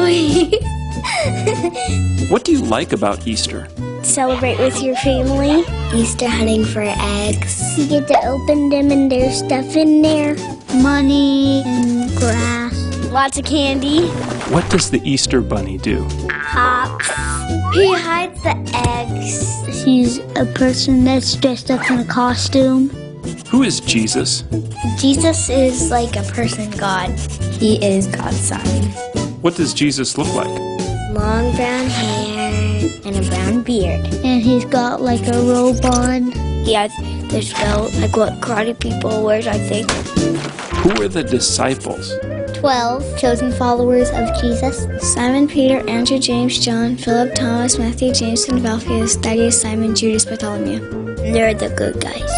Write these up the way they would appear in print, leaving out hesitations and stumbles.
boy. What do you like about Easter? Celebrate with your family. Easter hunting for eggs. You get to open them and there's stuff in there. Money and grass. Lots of candy. What does the Easter bunny do? Hops. He hides the eggs. He's a person that's dressed up in a costume. Who is Jesus? Jesus is like a person God. He is God's son. What does Jesus look like? Long brown hair and a brown beard. And he's got like a robe on. He has this belt, like what karate people wear, I think. Who are the disciples? 12 chosen followers of Jesus. Simon, Peter, Andrew, James, John, Philip, Thomas, Matthew, James, and Alphaeus, Thaddeus, Simon, Judas, Bartholomew. They're the good guys.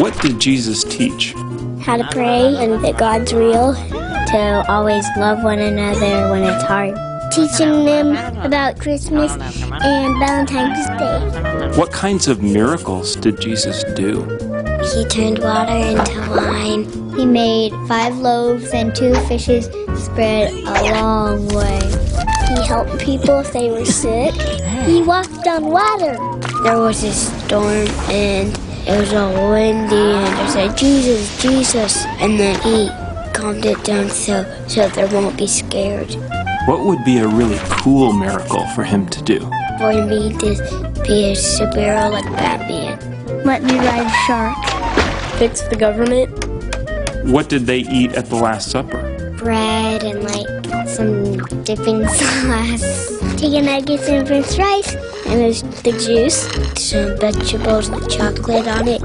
What did Jesus teach? How to pray and that God's real. To always love one another when it's hard. Teaching them about Christmas and Valentine's Day. What kinds of miracles did Jesus do? He turned water into wine. He made 5 loaves and 2 fishes spread a long way. He helped people if they were sick. He walked on water. There was a storm and it was all windy and I said, Jesus, Jesus. And then he calmed it down so they won't be scared. What would be a really cool miracle for him to do? For me to be a superhero like Batman. Let me ride a shark. Fix the government. What did they eat at the Last Supper? Bread and like some dipping sauce. Chicken nuggets and french fries. And there's the juice. Some vegetables with chocolate on it.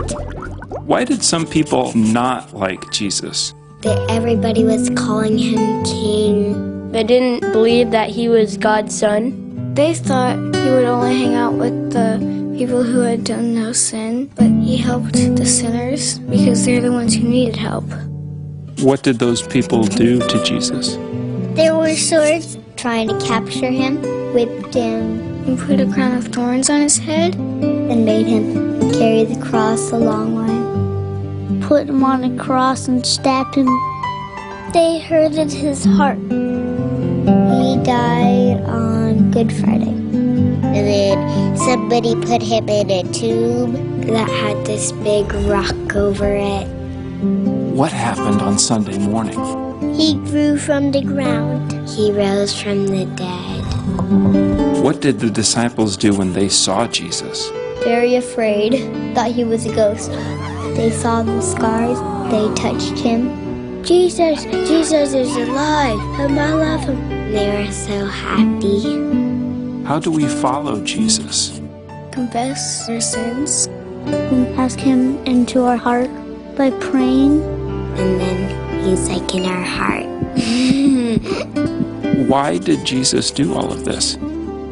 Why did some people not like Jesus? That everybody was calling him king. They didn't believe that he was God's son. They thought he would only hang out with the people who had done no sin, but he helped the sinners because they're the ones who needed help. What did those people do to Jesus? There were swords trying to capture him, whipped him, and put a crown of thorns on his head, and made him carry the cross a long way. Put him on a cross and stabbed him. They hurted his heart. He died on Good Friday. And then somebody put him in a tomb that had this big rock over it. What happened on Sunday morning? He grew from the ground. He rose from the dead. What did the disciples do when they saw Jesus? Very afraid, thought he was a ghost. They saw the scars, they touched him. Jesus is alive, and I love him. They were so happy. How do we follow Jesus? Confess our sins and ask him into our heart by praying. And then he's like in our heart. Why did Jesus do all of this?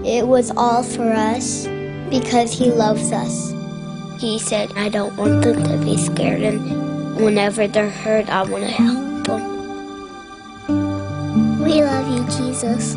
It was all for us because he loves us. He said, I don't want them to be scared, and whenever they're hurt, I want to help them. We love you, Jesus.